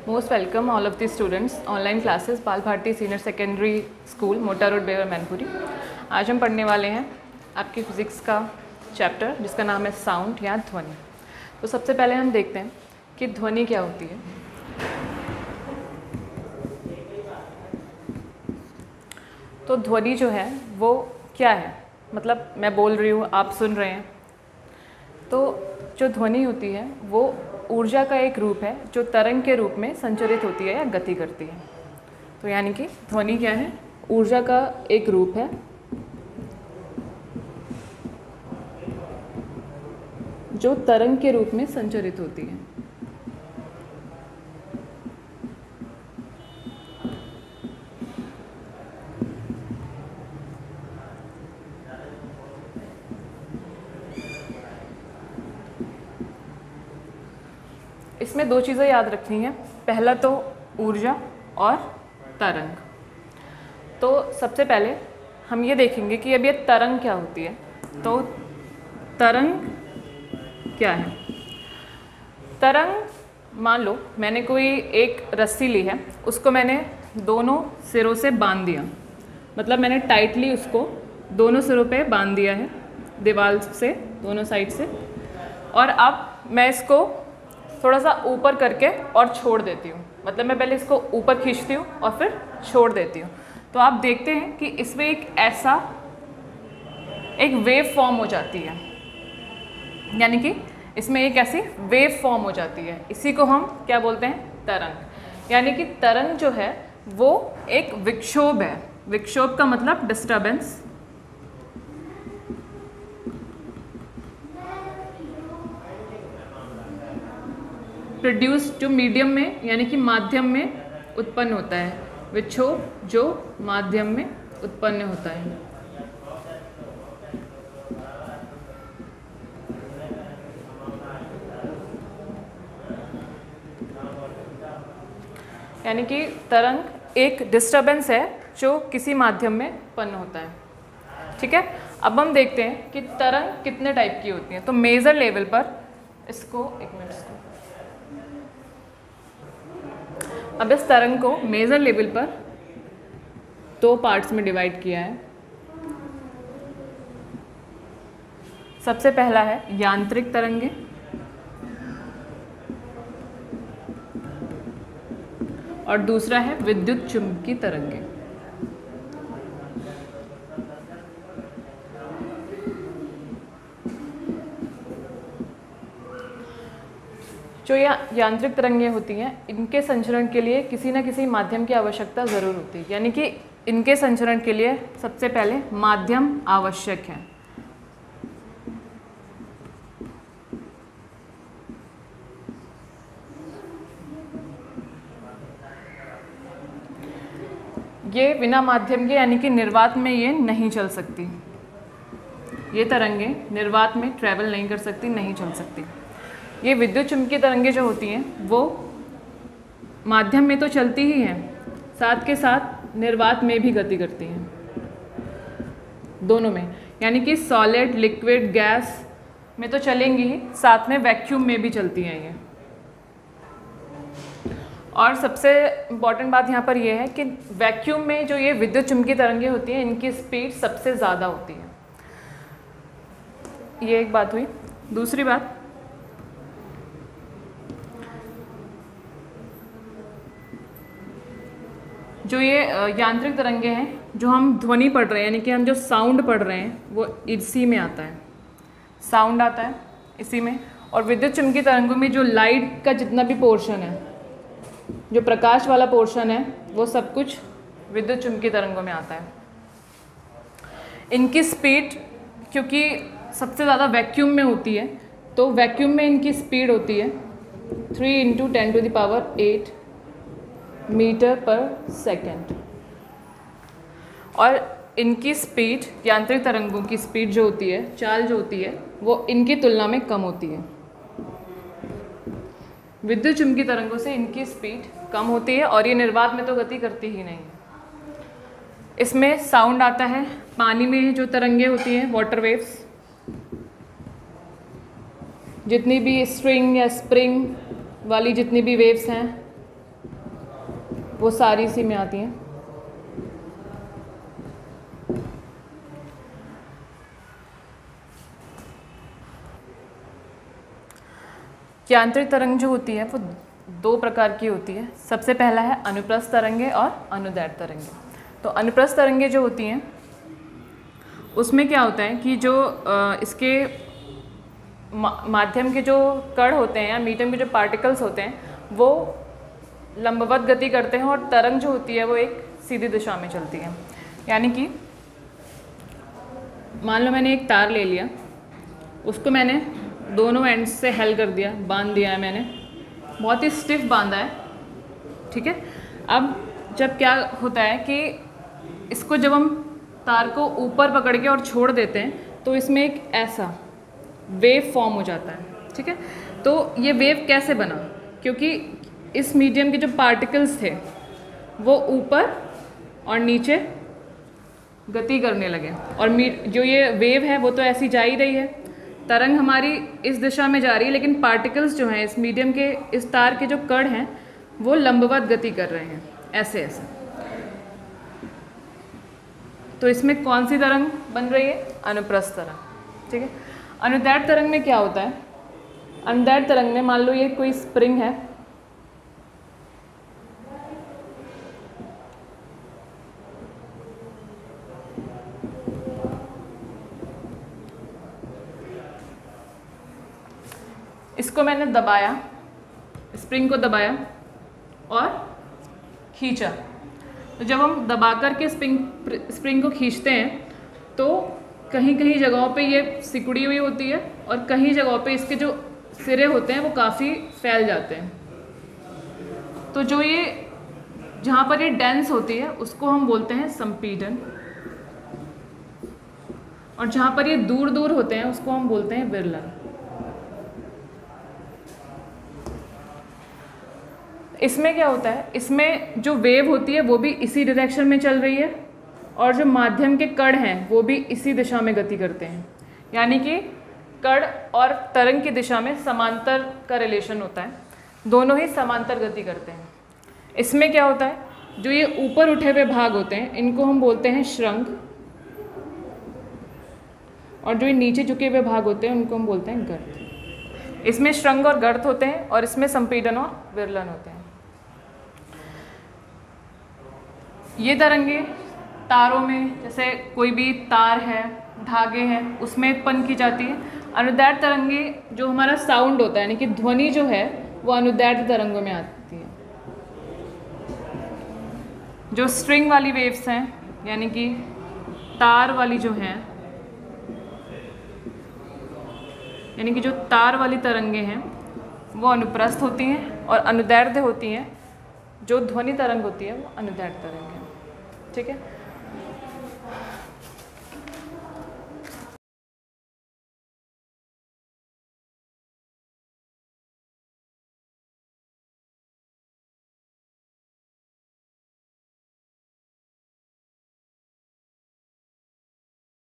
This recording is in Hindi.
Most welcome all of the students online classes बाल भारती सीनियर सेकेंडरी स्कूल मोटा रोड बेवर मैनपुरी। आज हम पढ़ने वाले हैं आपकी फिज़िक्स का चैप्टर जिसका नाम है साउंड या ध्वनि। तो सबसे पहले हम देखते हैं कि ध्वनि क्या होती है। तो ध्वनि जो है वो क्या है, मतलब मैं बोल रही हूँ, आप सुन रहे हैं। तो जो ध्वनि होती है वो ऊर्जा का एक रूप है जो तरंग के रूप में संचरित होती है या गति करती है। तो यानी कि ध्वनि क्या है, ऊर्जा का एक रूप है जो तरंग के रूप में संचरित होती है। इसमें दो चीज़ें याद रखनी है, पहला तो ऊर्जा और तरंग। तो सबसे पहले हम ये देखेंगे कि अब ये तरंग क्या होती है। तो तरंग क्या है? तरंग, मान लो मैंने कोई एक रस्सी ली है, उसको मैंने दोनों सिरों से बांध दिया, मतलब मैंने टाइटली उसको दोनों सिरों पे बांध दिया है दीवार से दोनों साइड से, और अब मैं इसको थोड़ा सा ऊपर करके और छोड़ देती हूँ। मतलब मैं पहले इसको ऊपर खींचती हूँ और फिर छोड़ देती हूँ। तो आप देखते हैं कि इसमें एक वेव फॉर्म हो जाती है, यानी कि इसमें एक ऐसी वेव फॉर्म हो जाती है। इसी को हम क्या बोलते हैं? तरंग। यानी कि तरंग जो है वो एक विक्षोभ है। विक्षोभ का मतलब डिस्टर्बेंस। प्रोड्यूस जो मीडियम में यानी कि माध्यम में उत्पन्न होता है, विक्षोभ जो माध्यम में उत्पन्न होता है। यानी कि तरंग एक डिस्टर्बेंस है जो किसी माध्यम में उत्पन्न होता है। ठीक है, अब हम देखते हैं कि तरंग कितने टाइप की होती हैं। तो मेजर लेवल पर इसको एक मिनट इसको अब इस तरंग को मेजर लेवल पर दो पार्ट्स में डिवाइड किया है। सबसे पहला है यांत्रिक तरंगे और दूसरा है विद्युत चुम्बकीय तरंगे। जो यांत्रिक तरंगें होती हैं, इनके संचरण के लिए किसी न किसी माध्यम की आवश्यकता ज़रूर होती है। यानी कि इनके संचरण के लिए सबसे पहले माध्यम आवश्यक है। ये बिना माध्यम के यानी कि निर्वात में ये नहीं चल सकती। ये तरंगें निर्वात में ट्रैवल नहीं कर सकती, नहीं चल सकती। ये विद्युत चुम्बकीय तरंगें जो होती हैं वो माध्यम में तो चलती ही हैं, साथ के साथ निर्वात में भी गति करती हैं, दोनों में। यानी कि सॉलिड, लिक्विड, गैस में तो चलेंगी ही, साथ में वैक्यूम में भी चलती हैं ये। और सबसे इम्पॉर्टेंट बात यहाँ पर यह है कि वैक्यूम में जो ये विद्युत चुम्बकीय तरंगें होती हैं, इनकी स्पीड सबसे ज़्यादा होती है। ये एक बात हुई। दूसरी बात, जो ये यांत्रिक तरंगे हैं, जो हम ध्वनि पढ़ रहे हैं, यानी कि हम जो साउंड पढ़ रहे हैं, वो इसी में आता है। साउंड आता है इसी में। और विद्युत चुम्बकीय तरंगों में जो लाइट का जितना भी पोर्शन है, जो प्रकाश वाला पोर्शन है, वो सब कुछ विद्युत चुम्बकीय तरंगों में आता है। इनकी स्पीड क्योंकि सबसे ज़्यादा वैक्यूम में होती है, तो वैक्यूम में इनकी स्पीड होती है 3 × 10⁸ मीटर पर सेकेंड। और इनकी स्पीड, यांत्रिक तरंगों की स्पीड जो होती है, चाल जो होती है, वो इनकी तुलना में कम होती है। विद्युत चुम्बकीय तरंगों से इनकी स्पीड कम होती है और ये निर्वात में तो गति करती ही नहीं। इसमें साउंड आता है। पानी में जो तरंगे होती हैं, वाटर वेव्स, जितनी भी स्ट्रिंग या स्प्रिंग वाली जितनी भी वेव्स हैं, वो सारी इसी में आती हैं। यांत्रिक तरंग जो होती है वो दो प्रकार की होती है। सबसे पहला है अनुप्रस्थ तरंगे और अनुदैर्ध्य तरंगे। तो अनुप्रस्थ तरंगे जो होती हैं उसमें क्या होता है कि जो इसके माध्यम के जो कण होते हैं या मीडियम के जो पार्टिकल्स होते हैं वो लंबवत गति करते हैं और तरंग जो होती है वो एक सीधी दिशा में चलती है। यानी कि मान लो मैंने एक तार ले लिया, उसको मैंने दोनों एंड से हेल कर दिया, बांध दिया है मैंने, बहुत ही स्टिफ बांधा है, ठीक है। अब जब क्या होता है कि इसको जब हम तार को ऊपर पकड़ के और छोड़ देते हैं तो इसमें एक ऐसा वेव फॉर्म हो जाता है, ठीक है। तो ये वेव कैसे बना? क्योंकि इस मीडियम के जो पार्टिकल्स थे वो ऊपर और नीचे गति करने लगे और जो ये वेव है वो तो ऐसी जा ही रही है, तरंग हमारी इस दिशा में जा रही है, लेकिन पार्टिकल्स जो हैं इस मीडियम के, इस तार के जो कण हैं वो लंबवत गति कर रहे हैं, ऐसे ऐसे। तो इसमें कौन सी तरंग बन रही है? अनुप्रस्थ तरंग, ठीक है। अनुदैर्ध्य तरंग में क्या होता है? अनुदैर्ध्य तरंग में मान लो ये कोई स्प्रिंग है, इसको मैंने दबाया, स्प्रिंग को दबाया और खींचा। तो जब हम दबा कर के स्प्रिंग को खींचते हैं तो कहीं कहीं जगहों पे ये सिकुड़ी हुई होती है और कहीं जगहों पे इसके जो सिरे होते हैं वो काफ़ी फैल जाते हैं। तो जो ये जहाँ पर ये डेंस होती है उसको हम बोलते हैं संपीड़न, और जहाँ पर ये दूर दूर होते हैं उसको हम बोलते हैं विरलन। इसमें क्या होता है? इसमें जो वेव होती है वो भी इसी डायरेक्शन में चल रही है और जो माध्यम के कण हैं वो भी इसी दिशा में गति करते हैं। यानी कि कण और तरंग की दिशा में समांतर का रिलेशन होता है, दोनों ही समांतर गति करते हैं। इसमें क्या होता है? जो ये ऊपर उठे हुए भाग होते हैं इनको हम बोलते हैं श्रृंग, और जो ये नीचे झुके हुए भाग होते हैं उनको हम बोलते हैं गर्त। इसमें श्रृंग और गर्त होते हैं और इसमें संपीड़न और विरलन होते हैं। ये तरंगे तारों में, जैसे कोई भी तार है, धागे हैं, उसमें उत्पन्न की जाती है। अनुदैर्ध्य तरंगे जो हमारा साउंड होता है यानी कि ध्वनि जो है वो अनुदैर्ध्य तरंगों में आती है। जो स्ट्रिंग वाली वेव्स हैं यानी कि तार वाली जो हैं, यानी कि जो तार वाली तरंगे हैं वो अनुप्रस्थ होती हैं और अनुदैर्ध्य होती हैं। जो ध्वनि तरंग होती है वो अनुदैर्ध्य तरंग है, ठीक है।